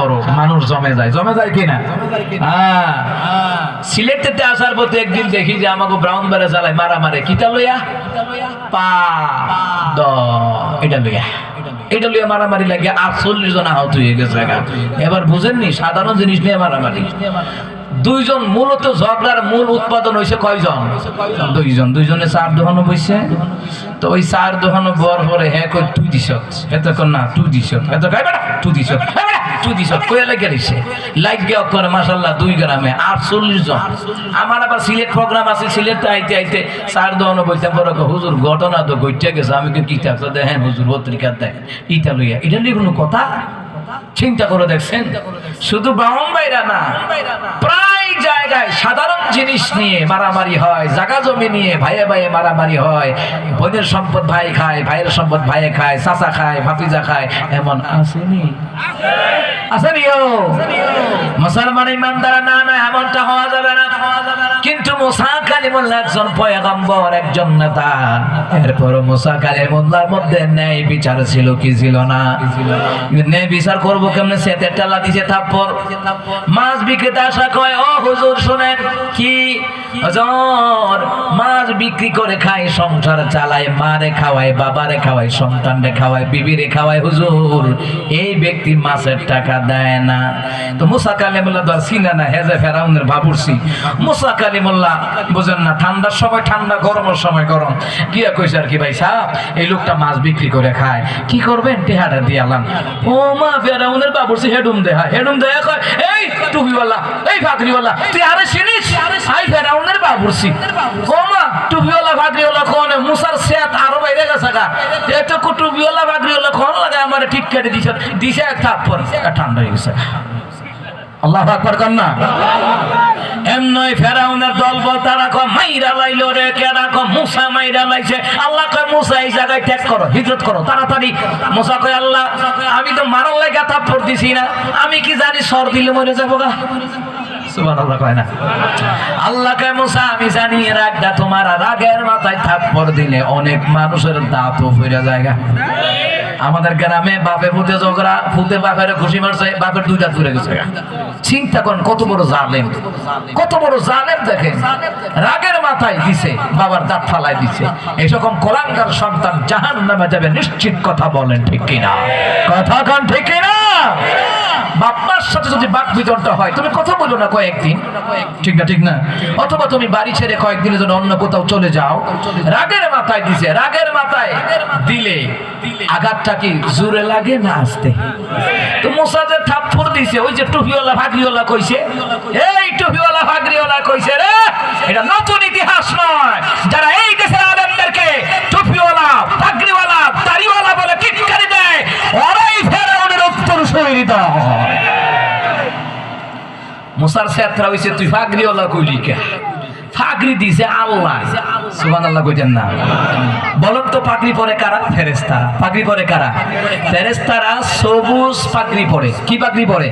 বড় মানুষ জমে যায় কিনা? সিলেটেতে আসার পথে একদিন দেখি যে আমাকে ব্রাউন বারে চালায় মারামারে কিতা লইয়া পা দ এটা লইয়া মারামারি লাগে 48 জন আহত হয়ে গেছে। এবার বুঝেননি সাধারণ জিনিস নিয়ে মারামারি। দুইজন মূলত ঝগড়ার মূল উৎপাদন হয়েছে কয়জন? দুইজনে চার দোকানো বইছে। তো ওই চার দোকানো বর পরে হ্যাঁ কই তুই দিস এতক্ষণ না তুই দিস এত তুই দিস তুই দিস কয়ে লেগে দিছে লাইক গে করে মাসাল্লাহ 2 গ্রামে 48 জন। আমার আবার সিলেট প্রোগ্রাম আছে, সিলেট আইতে আইতে চার দোকানো বইতে পরে হুজুর ঘটনা তো ঘটে গেছে। আমি কি থাকতো দেখেন হুজুর পত্রিকা দেখেন ইটা লইয়া এটা নিয়ে কোনো কথা চিন্তা করে দেখছেন? শুধু ব্রাহ্মণ ভাইরা না, প্রায় জায়গায় সাধারণ জিনিস নিয়ে মারামারি হয়, জায়গা জমি নিয়ে ভাইয়ে ভাইয়ে মারামারি হয়। বোনের সম্পদ ভাই খায়, ভাইয়ের সম্পদ ভাইয়ে খায়, চাচা খায়, ভাতিজা খায়, এমন আসেনি? আসেনিও মুসলমান ইমানদার না না এমনটা হওয়া যাবে না। কিন্তু মুসা কালিমুল্লাহ একজন পয়গম্বর, একজন নেতা। এরপর মুসা কালিমুল্লাহর মধ্যে ন্যায় বিচার ছিল কি ছিল না? ন্যায় বিচার করবো কেমনে? সেতে টালা দিছে থাপ্পড়। মাছ বিক্রেতা আসা কয় ও হুজুর শুনেন কি হুজুর মাছ বিক্রি করে খাই, সংসার চালায়, মারে খাওয়ায়, বাবারে খাওয়ায়, সন্তানরে খাওয়ায়, বিবিরে খাওয়ায়। হুজুর এই ব্যক্তি মাছের টাকা দেয় না। তো মুসা কালিমুল্লাহ দর সিনা না হেজে ফেরাউনের বাবুরসি। মুসা কালিমুল্লাহ বুঝেন না, ঠান্ডার সময় ঠান্ডা, গরমের সময় গরম। গিয়া কইছে আর কি ভাই সাহেব এই লোকটা মাছ বিক্রি করে খায়, কি করবেন? টেহাটা দিয়ালাম। ও মা ফেরাউনের বাবুরসি হেডুম দেহা কয় এই টুপিওয়ালা, এই ফাকরিওয়ালা তুই আরে চিনিস? আই ফেরাউনের বাবুরসি। ও মা টুপিওয়ালা ফাকরিওয়ালা কোন? মুসার সেত আরো বাইরে গেছে গা। এত টুপিওয়ালা ফাকরিওয়ালা কোন লাগে আমার ঠিক কেটে দিছে এক থাপ্পড়, ঠান্ডা হয়ে গেছে। আল্লাহু আকবার কর না। এমনই ফেরাউনের দলবল তারা কয় মাইরা লাইলো রে, কেডা কয় মুসা মাইরা লাইছে। আল্লাহ কয় মুসা এই জায়গায় ত্যাগ করো, হিজরত করো তাড়াতাড়ি। মুসা কয় আল্লাহ আমি তো মারার লাগা থাপ্পড় দিছি না, আমি কি জানি সর দিলে মরে যাবো গা। সুবহানাল্লাহ কয় না। আল্লাহ কয় মুসা আমি জানি রাগটা তোমার, রাগের মাথায় থাপ্পড় দিলে অনেক মানুষের দাঁতও ফিরে জায়গা। আমাদের গ্রামে বাপে ফুটে ঝগড়া, ফুটে বাপের খুশি মারছে, বাপের 2 দাঁত ফিরে গেছে। চিন্তা করেন কত বড় জালেম, কত বড় জালেম। দেখেন রাগের মাথায় দিছে, বাবার দাঁত ফালাই দিছে। এইরকম কোলাঙ্গার সন্তান জাহান্নামে যাবে নিশ্চিত। কথা বলেন ঠিক কিনা? কথা কন ঠিক কিনা? বাপ্পার সাথে যদি বাক বিতরণটা হয়, তুমি কথা বলো না কয়েকদিন, ঠিক না? ঠিক না? অথবা তুমি বাড়ি ছেড়ে কয়েকদিনের জন্য অন্য কোথাও চলে যাও। রাগের মাথায় দিছে, রাগের মাথায় দিলে আঘাতটা কি জোরে লাগে না আস্তে? তো মুসা যে থাপ্পড় দিছে, ওই যে টুপিওয়ালা ভাগরিওয়ালা কইছে, এই টুপিওয়ালা ভাগরিওয়ালা কইছে রে এটা নতুন ইতিহাস নয়। যারা এই দেশের আলেমদেরকে টুপিওয়ালা ভাগরিওয়ালা দাড়িওয়ালা বলে টিটকারি দেয়, ওরাই ফেরাউনের উত্তরসূরি দাও। মুসার সেত্রা হইছে তুই ভাগরিওয়ালা কইলি কে? ফাগরি দিছে আল্লাহ। সুবহানাল্লাহ কইতেন না? বলেন তো পাগড়ি পরে কারা? ফেরেশতারা। পাগড়ি পরে কারা? ফেরেশতারা সবুজ পাগড়ি পরে। কি পাগড়ি পরে?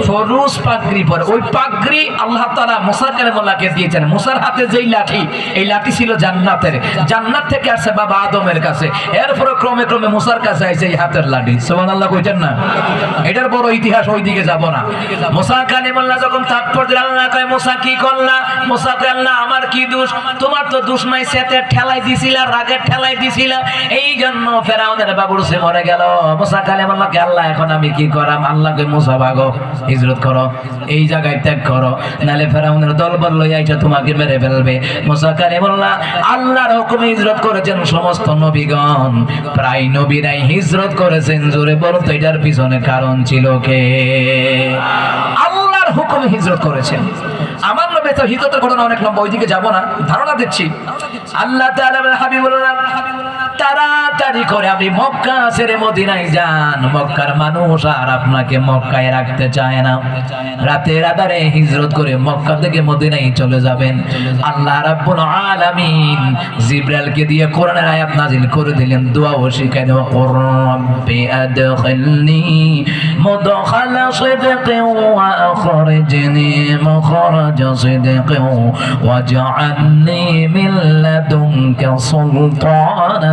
সবুজ পাগড়ি পরে। ওই পাগড়ি আল্লাহ তাআলা মুসা কালিমুল্লাহকে দিয়েছেন। মুসার হাতে যেই লাঠি, এই লাঠি ছিল জান্নাতের, জান্নাত থেকে আসছে বাবা আদমের কাছে। এরপর ক্রমে ক্রমে মুসার কাছে আইছে এই হাতের লাঠি। সুবহানাল্লাহ কইতেন না? এটার বড় ইতিহাস, ওই দিকে যাব না। মুসা কালিমুল্লাহ যখন থাপ্পড় দিলেন, আল্লাহ কয় মুসা কি করলা? মুসা কয় আল্লাহ আমার কি দোষ? তোমার তো দোষ নাই, সেতে ঠেলাই দিছিল, রাগে ঠেলাই দিছিল, এই জন্য ফেরাউনের বাবুরসি মরে গেল। মুসা কালিমুল্লাহকে আল্লাহ এখন আমি কি করাম? আল্লাহকে মুসা ভাগো, হিজরত করো, এই জায়গায় ত্যাগ করো, নালে ফেরাউনের দলবল লইয়া আইসা তোমাকে মেরে ফেলবে। মুসা কালিমুল্লাহ আল্লাহর হুকুমে হিজরত করেছেন। সমস্ত নবীগণ, প্রায় নবীরাই হিজরত করেছেন। জোরে বলো তো এটার পিছনে কারণ ছিল কে? আল্লাহর হুকুমে হিজরত করেছেন। আমার নবী তো হিজরতের ঘটনা অনেক লম্বা, ওইদিকে যাব না, ধারণা দিচ্ছি। আল্লাহ তাআলা হাবিবুল্লাহ তাড়াতাড়ি করে আপনি মক্কা ছেড়ে মদিনায় যান। মক্কার মানুষ আর আপনাকে মক্কায় রাখতে চায় না। রাতের আধারে হিজরত করে মক্কা থেকে মদিনায় চলে যাবেন। আল্লাহ রাব্বুল আলামিন জিবরাইলকে দিয়ে কোরআনের আয়াত নাযিল করে দিলেন, দোয়া ও শিখাই দেওয়া, রব্বি আদখিলনি مدخل صدق وأخرجني مخرج صدق واجعلني من لدنك سلطانا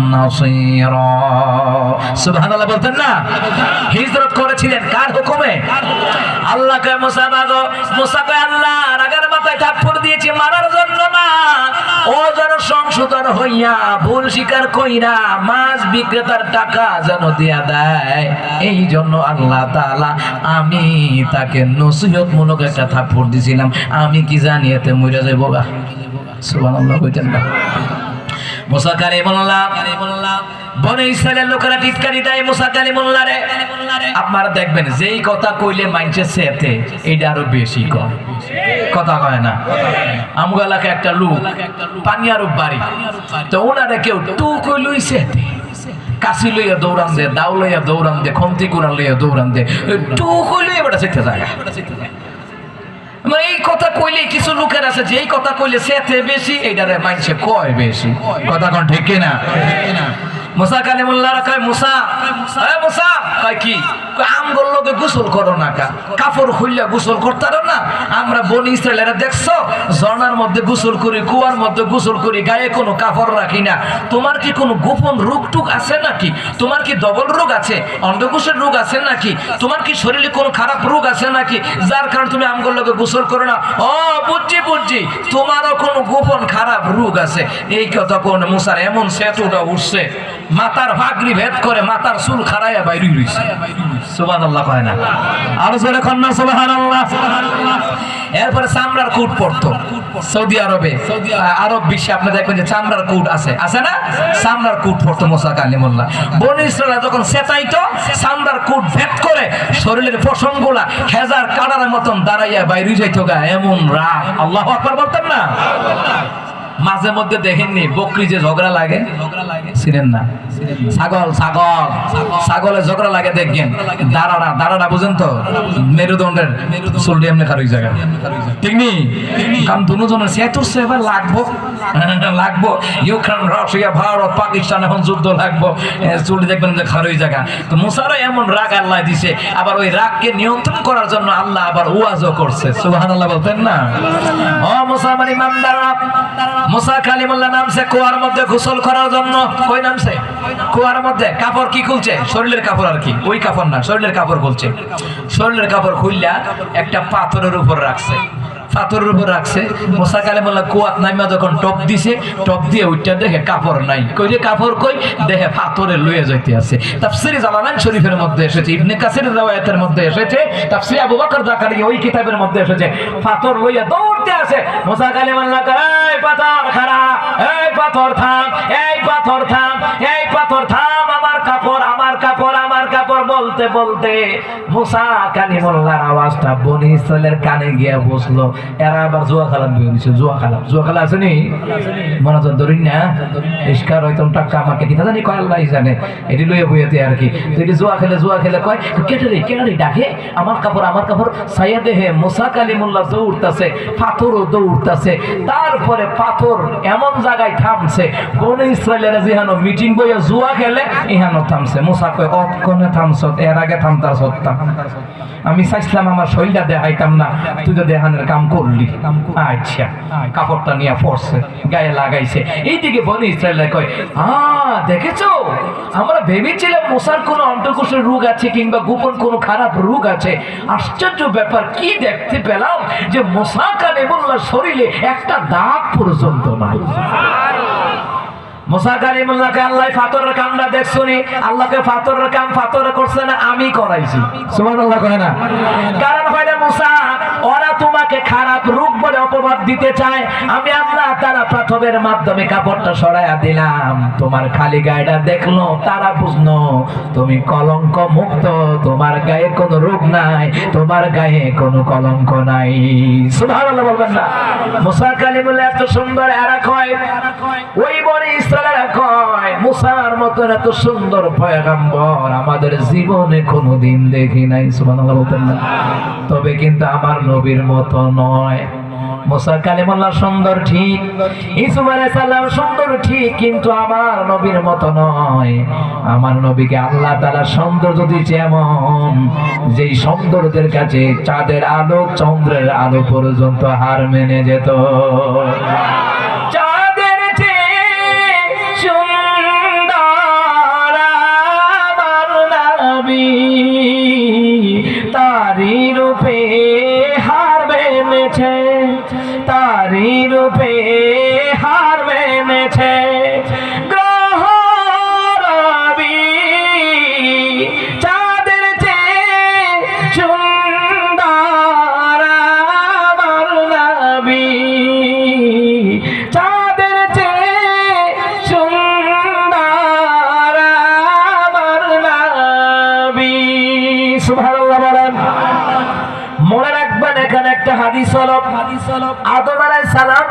نصيرا সুবহানাল্লাহ বলতেন না হিজরত করেছিলেন কার হুকুমে আল্লাহকে মুসা মাগো মুসা কয় আল্লাহ রাগের মাথায় থাপ্পড় দিয়েছি মারার জন্য না ও যেন সংশোধন হইয়া ভুল স্বীকার কইরা মাছ বিক্রেতার টাকা যেন দিয়া দেয় এই জন্য আল্লাহ তাআলা আমি তাকে নসিহতমূলক একটা থাপ্পড় দিয়েছিলাম আমি কি জানি এতে মরে যাইব গা সুবহানাল্লাহ কইতেন না মুসা কালিমুল্লাহ বনে ইসরায়েলের লোকেরা টিটকারি দেয় মুসা কালিমুল্লাহ রে আপনারা দেখবেন যেই কথা কইলে মাইনছে সেতে এইটা আরো বেশি কম কথা কয় না আমগালাকে একটা লোক পানিয়ার বাড়ি তো ওনারে কেউ টু কইলই সেতে কাশি লইয়া দৌড়ান দে দাও লইয়া দৌড়ান দে খন্তি কুড়া লইয়া দৌড়ান দে টু কইলই এবারে সেতে জায়গা এই কথা কইলে কিছু লোকের আছে যে এই কথা কইলে সেতে বেশি এইটারে মাইনছে কয় বেশি কথা কোন ঠিক না মুসা কালিমুল্লাহ কয় মুসা এ মুসা কয় কি আমগোর লগে গোসল করো না কা কাপড় খুললা গোসল করতারো না আমরা বনি ইসরায়েলেরা দেখছো ঝর্ণার মধ্যে গোসল করি কুয়ার মধ্যে গোসল করি গায়ে কোনো কাপড় রাখি না তোমার কি কোনো গোপন রোগ টুক আছে নাকি তোমার কি ডবল রোগ আছে অন্ডকোষের রোগ আছে নাকি তোমার কি শরীরে কোনো খারাপ রোগ আছে নাকি যার কারণে তুমি আমগোর লগে গোসল করো না ও বুঝছি তোমারও কোনো গোপন খারাপ রোগ আছে এই কথা কোন মুসার এমন সেতুটা উঠছে মাথার ভাগরি ভেদ করে মাথার চুল খাড়াইয়া বাইরে রইছে সুবহানাল্লাহ কয় না আরো জোরে কন না সুবহানাল্লাহ এরপরে চামড়ার কোট পরতো সৌদি আরবে আরব বিশ্বে আপনি দেখবেন যে চামড়ার কোট আছে না চামড়ার কোট পরতো মুসা কালিমুল্লাহ বনি ইসরায়েল যখন সেটাইতো চামড়ার কোট ভেদ করে শরীরের পশমগুলা খেজার কাটার মতন দাঁড়াইয়া বাইরে যাইতো গা এমন রাগ আল্লাহু আকবার বলতেন না মাঝে মধ্যে দেখেননি বকরি যে ঝগড়া লাগে ছিলেন না ছাগলে ঝগড়া লাগে দেখেন দাঁড়াটা বুঝেন তো মেরুদণ্ডের চুলটি এমনি খারুই জায়গা ঠিক নি কারণ দুজনের সেতুরছে এবার লাগবো ইউক্রেন রাশিয়া ভারত পাকিস্তান এখন যুদ্ধ লাগবো চুলটি দেখবেন যে খারুই জায়গা তো মুসারও এমন রাগ আল্লাহ দিছে আবার ওই রাগকে নিয়ন্ত্রণ করার জন্য আল্লাহ আবার ওয়াজও করছে সুবহানাল্লাহ বলতেন না ও মুসা মানে ইমানদাররা মুসা কালিমুল্লাহ নামছে কুয়ার মধ্যে গোসল করার জন্য কই নামছে কুয়ার মধ্যে কাপড় কি খুলছে শরীরের কাপড় আর কি ওই কাপড় না শরীরের কাপড় খুলছে শরীরের কাপড় খুললা একটা পাথরের উপর রাখছে পাথরের উপর রাখছে মুসা কালিমুল্লাহ কুয়াত নাইমা যখন টপ দিছে টপ দিয়ে ওইটা দেখে কাপড় নাই কই যে কাপড় কই দেখে পাথরে লইয়া যাইতে আছে তাফসীরে জালালাইন শরীফের মধ্যে এসেছে ইবনে কাসিরের riwayaতের মধ্যে এসেছে তাফসীরে আবু বকর জাকারিয়া ওই কিতাবের মধ্যে এসেছে পাথর লইয়া দৌড়তে আছে মুসা কালিমুল্লাহ এই পাথর খাড়া এই পাথর থাম এই পাথর থাম এই পাথর থাম আমার কাপড় বলতে বলতে মুসা কালিমুল্লাহর আওয়াজটা বনি ইসরায়েলের কানে গিয়ে বসলো এরা আবার জুয়া খেলা বেরিয়েছে জুয়া খেলা আছে নি মনোযোগ ধরিন না ইস্কার হইতম টাকা আমাকে কি জানি কয় আল্লাহ জানে এটি লইয়া বইয়াতে আর কি যদি জুয়া খেলে কয় কেটে ডাকে আমার কাপড় সাইয়া দেহে মুসা কালিমুল্লাহ দৌড়তাছে পাথরও দৌড়তাছে তারপরে পাথর এমন জায়গায় থামছে বনি ইসরায়েলের যেহানো মিটিং বইয়া জুয়া খেলে ইহানো থামছে মুসা কয় অক্ষণে থামছ এর আগে থামতার সত্তা আমি চাইছিলাম আমার শরীরটা দেখাইতাম না তুই তো দেখানোর কাম করলি আচ্ছা কাপড়টা নিয়ে পড়ছে গায়ে লাগাইছে এইদিকে বনি ইসরায়েল কয় দেখেছো আমরা ভেবেছিলাম মুসার কোনো অন্ডকোষের রোগ আছে কিংবা গোপন কোনো খারাপ রোগ আছে আশ্চর্য ব্যাপার কি দেখতে পেলাম যে মুসা কালিমুল্লাহর শরীরে একটা দাগ পর্যন্ত নাই মুসা কালিমুল্লাহকে আল্লাহ পাথরের কামটা দেখছনি আল্লাহকে পাথরের কাম পাথরে করছে না আমি করাইছি সুবহানাল্লাহ কয় না কারণ হয় না মুসা ওরা তোমাকে খারাপ রূপ বলে অপবাদ দিতে চায় আমি আল্লাহ তাআলা পাথরের মাধ্যমে কাপড়টা সরাইয়া দিলাম তোমার খালি গায়েটা দেখলো তারা বুঝলো তুমি কলঙ্ক মুক্ত তোমার গায়ে কোনো রোগ নাই তোমার গায়ে কোনো কলঙ্ক নাই সুবহানাল্লাহ বলবেন না মুসা কালিমুল্লাহ এত সুন্দর এরা কয় ওই বনি ইসরায়েলরা কয় মুসার মতন এত সুন্দর পয়গম্বর আমাদের জীবনে কোনোদিন দেখি নাই সুবহানাল্লাহ বলতেন না তবে কিন্তু আমার নবীর মতো নয় মুসা কালিমুল্লাহ সুন্দর ঠিক, ইউসুফ আলাইহিস সালাম সুন্দর ঠিক, কিন্তু আমার নবীর মতো নয়। আমার নবীকে আল্লাহ তাআলা সৌন্দর্য দিয়েছে এমন, যেই সৌন্দর্যের কাছে চাঁদের আলো চন্দ্রের আলো পর্যন্ত হার মেনে যেত। চাঁদের চেয়ে সুন্দর আমার নবী, তারি রূপে হার মেনেছে, তারি রূপে হার মেনেছে। গ্রহ রবি চাঁদের চেয়ে সুন্দর আমার নবী, চাঁদের চেয়ে সুন্দর আমার নবী। সুবহানাল্লাহ বলেন। মনে রাখবেন এখানে একটা হাদিস হলো, আদম আলাইহিস সালাম